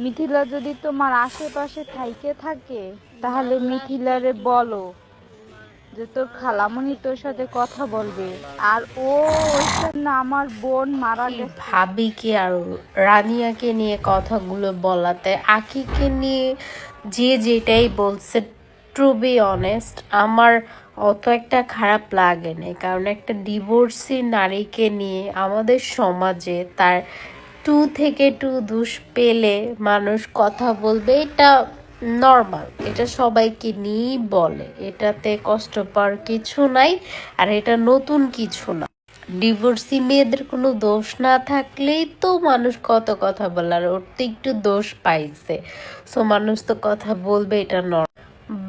মিথিলা যদি তোমার আশেপাশে থাইকে থাকে তাহলে মিথিলারে বলো যে তোর খালামণি তোর সাথে কথা বলবে। আর ও না, আমার বোন মারা গেছে। ভাবিকে আর রানিয়াকে নিয়ে কথাগুলো বলাতে আখিকে নিয়ে যে যেটাই বলছে, টু বি অনেস্ট আমার অত একটা খারাপ লাগে না, কারণ একটা ডিভোর্সি নারীকে নিয়ে আমাদের সমাজে তার থেকে দোষ পেলে মানুষ কথা বলবে, এটা নর্মাল, এটা সবাইকে নিয়েই বলে, এটাতে কষ্ট পাওয়ার কিছু নাই। আর এটা নতুন কিছু না, ডিভোর্সি মেয়েদের কোনো দোষ না থাকলেই তো মানুষ কত কথা বলে, আর ওর তো একটু দোষ পাইছে, সো মানুষ তো কথা বলবে, এটা নর্মাল।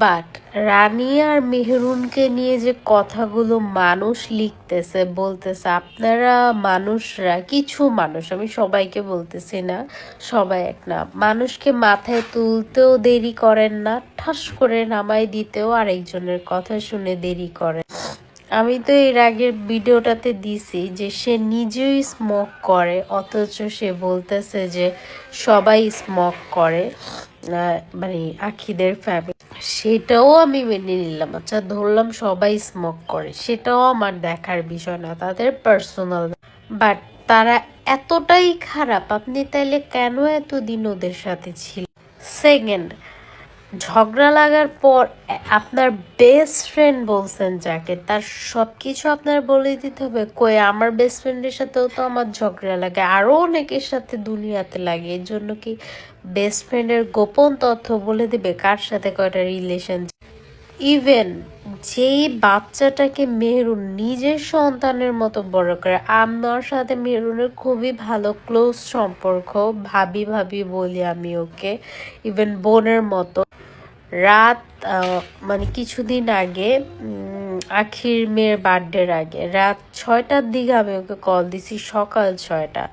বাট রানী আর মেহরুনকে নিয়ে যে কথাগুলো মানুষ লিখতেছে, বলতেছে, আপনারা মানুষরা, কিছু মানুষ, আমি সবাইকে বলতেছি না, সবাই এক না, মানুষকে মাথায় তুলতেও দেরি করেন না, ঠাস করে নামাই দিতেও আরেকজনের কথা শুনে দেরি করেন। আমি তো এর আগের ভিডিওটাতে দিছি যে সে নিজেই স্মোক করে, অথচ সে বলতেছে যে সবাই স্মোক করে, মানে আখিদের ফ্যামিলি। সেটাও আমি মেনে নিলাম, আচ্ছা ধরলাম সবাই স্মোক করে, সেটাও আমার দেখার বিষয় না, তাদের পার্সোনাল। বাট তারা এতটাই খারাপ, আপনি তাইলে কেন এতদিন ওদের সাথে ছিলেন? সেকেন্ড, ঝগড়া লাগার পর আপনার বেস্ট ফ্রেন্ড বলছেন যাকে, তার সব কিছু আপনার বলে দিতে হবে? কই, আমার বেস্ট ফ্রেন্ডের সাথেও তো আমার ঝগড়া লাগে, আরও অনেকের সাথে দুনিয়াতে লাগে, এর জন্য কি বেস্ট ফ্রেন্ডের গোপন তথ্য বলে দিবে কার সাথে কয়টা রিলেশন? ইভেন যেই বাচ্চাটাকে মেহরুন নিজের সন্তানের মতো বড় করে, আমার সাথে মেহরুনের খুবই ভালো ক্লোজ সম্পর্ক, ভাবি ভাবি বলি আমি ওকে, ইভেন বোনের মতো। রাত মানে কিছুদিন আগে আখির মেয়ের বার্থডের আগে রাত 6টার দিকে আমি ওকে কল দিছি, সকাল 6টা,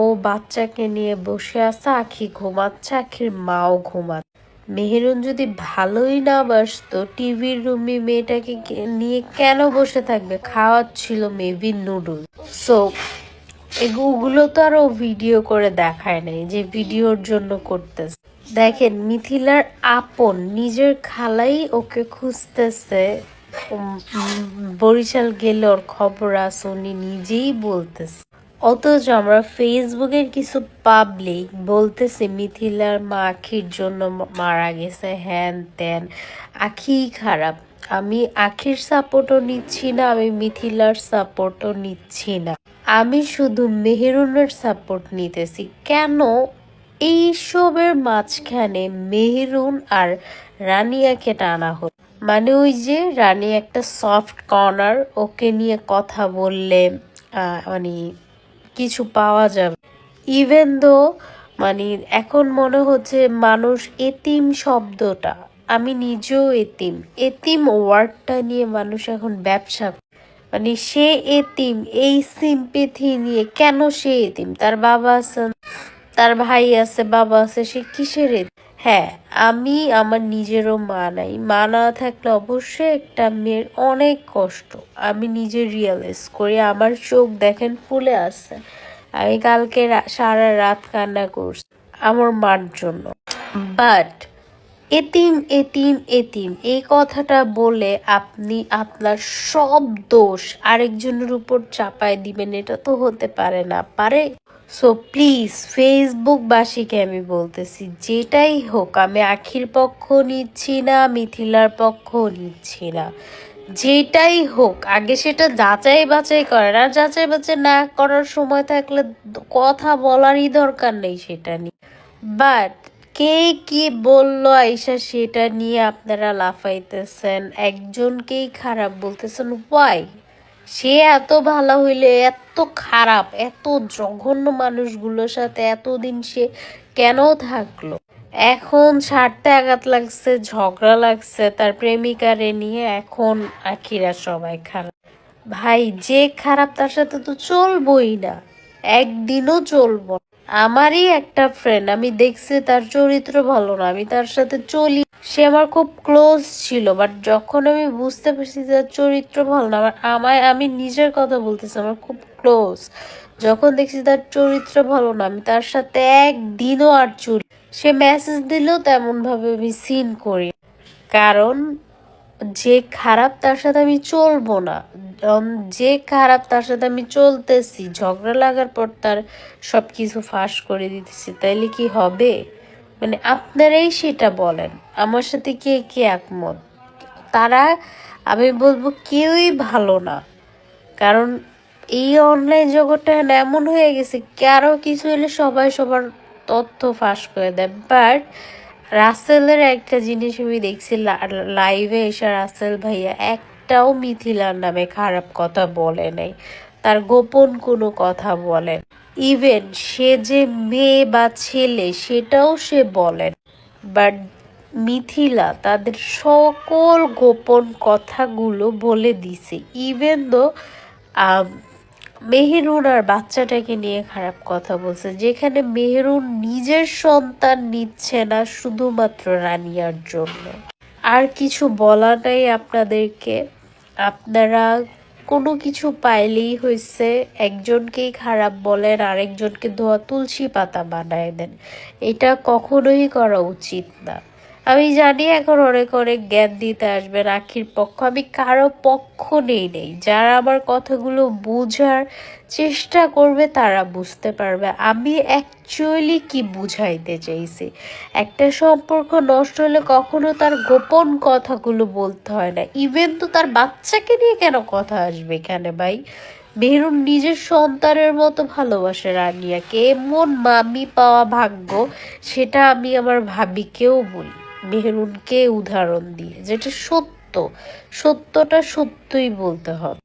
ও বাচ্চাকে নিয়ে বসে আছে, আখি ঘুমাচ্ছে, আখির মাও ঘুমাচ্ছে। মেহেরুন যদি ভালোই না বাসতো, টিভির রুমে মেয়েটাকে নিয়ে কেন বসে থাকবে? খাওয়াচ্ছিল মেবি নুডলস। সো এগুলো তো আরো ভিডিও করে দেখায় নাই, যে ভিডিওর জন্য করতেছে। দেখেন, মিথিলার আপন নিজের খালাই ওকে খুঁজতেছে, বরিশাল গেলে ওর খবর আছে, উনি নিজেই বলতেছে। অথচ আমরা ফেসবুকের কিছু পাবলিক বলতেছে মিথিলার মা আখির জন্য মারা গেছে, হ্যান ত্যান, আখি খারাপ। আমি আখির সাপোর্টও নিচ্ছি না, আমি মিথিলার সাপোর্টও নিচ্ছি না, আমি শুধু মেহেরুনের সাপোর্ট নিতেছি। কেন এইসবের মাঝখানে মেহেরুন আর রানিয়াকে টানা হলো? মানে ওই যে রানী একটা সফট কর্নার, ওকে নিয়ে কথা বললে মানে কিছু পাওয়া যাবে। ইভেন দো মানে এখন মনে হচ্ছে মানুষ এতিম শব্দটা, আমি নিজেও এতিম, এতিম ওয়ার্ডটা নিয়ে মানুষ এখন ব্যবসা, মানে সে এতিম এই সিম্পেথি নিয়ে। কেন সে এতিম? তার বাবা আছে, তার ভাই আছে, বাবা আছে, সে কিসের এতিম? হ্যাঁ, আমি আমার নিজেরও মা নাই, মা না থাকলে অবশ্যই একটা মেয়ের অনেক কষ্ট, আমি নিজে রিয়েলাইজ করি, আমার চোখ দেখেন ফুলে আছে, আমি কালকে সারা রাত কান্না করছি আমার মার জন্য। বাট এতিম এতিম এতিম এই কথাটা বলে আপনি আপনার সব দোষ আরেকজনের উপর চাপায় দিবেন, এটা তো হতে পারে না, পারে? সো প্লিজ ফেসবুকবাসীকে আমি বলতেছি, যেটাই হোক, আমি আখির পক্ষ নিচ্ছি না, মিথিলার পক্ষ নিচ্ছি না, যেটাই হোক আগে সেটা যাচাই বাছাই করেন, আর যাচাই বাছাই না করার সময় থাকলে কথা বলারই দরকার নেই সেটা নিয়ে। বাট কে কি বললো আইসা সেটা নিয়ে আপনারা লাফাইতেছেন, একজনকেই খারাপ বলতেছেন, ওয়াই? সে এত ভালো হইলে এত খারাপ, এত জঘন্য মানুষগুলোর সাথে এতদিন সে কেন থাকলো? এখন স্বার্থে আঘাত লাগছে, ঝগড়া লাগছে তার প্রেমিকারে নিয়ে, এখন আখিরা সবাই খারাপ। ভাই, যে খারাপ তার সাথে তো চলবই না, একদিনও চলবো না। আমারই একটা ফ্রেন্ড, আমি দেখছি তার চরিত্র ভালো না, আমি তার সাথে চলি, সে আমার খুব ক্লোজ ছিল, বাট যখন আমি বুঝতে পারছি তার চরিত্র ভালো না, আমি নিজের কথা বলতেছি, আমার খুব ক্লোজ, যখন দেখছি তার চরিত্র ভালো না, আমি তার সাথে একদিনও আর চলি। সে মেসেজ দিলেও তেমন ভাবে আমি সিন করি, কারণ যে খারাপ তার সাথে আমি চলবো না। যে খারাপ তার সাথে আমি চলতেছি, ঝগড়া লাগার পর তার সবকিছু ফাঁস করে দিতেছি, তাইলে কি হবে? মানে আপনারাই সেটা বলেন, আমার সাথে কে কে একমত? তারা, আমি বলবো কেউই ভালো না। কারণ এই অনলাইন জগৎটা এমন হয়ে গেছে, কারো কিছু হলে সবাই সবার তথ্য ফাঁস করে দেয়। বাট রাসেলের একটা জিনিস আমি দেখছি, লাইভে এসে রাসেল ভাইয়া একটাও মিথিলার নামে খারাপ কথা বলে নাই, তার গোপন কোনো কথা বলেন। ইভেন সে যে মেয়ে বা ছেলে সেটাও সে বলেন। বাট মিথিলা তাদের সকল গোপন কথাগুলো বলে দিছে। ইভেন দো মেহেরুন আর বাচ্চাটাকে নিয়ে খারাপ কথা বলছে, যেখানে মেহেরুন নিজের সন্তান নিচ্ছে না শুধুমাত্র রানিয়ার জন্য। আর কিছু বলা নাই আপনাদেরকে। আপনারা কোনো কিছু পাইলেই হয়েছে একজনকেই খারাপ বলেন, আরেকজনকে ধোয়া তুলসী পাতা বানায় দেন। এটা কখনোই করা উচিত না। আমি জানি এখন অনেক অনেক জ্ঞান দিতে আসবেন আখির পক্ষ, আমি কারো পক্ষ নেই। যারা আমার কথাগুলো বোঝার চেষ্টা করবে তারা বুঝতে পারবে আমি অ্যাকচুয়ালি কি বুঝাইতে চাইছি। একটা সম্পর্ক নষ্ট হলে কখনো তার গোপন কথাগুলো বলতে হয় না। ইভেন তো তার বাচ্চাকে নিয়ে কেন কথা আসবে এখানে ভাই? মেহরুন নিজের সন্তানের মতো ভালোবাসে রানিয়াকে, এমন মামি পাওয়া ভাগ্য, সেটা আমি আমার ভাবিকেও বলি, মেহরুনকে উদাহরণ দিয়ে, যেটা সত্য, সত্যটা সত্যই বলতে হবে।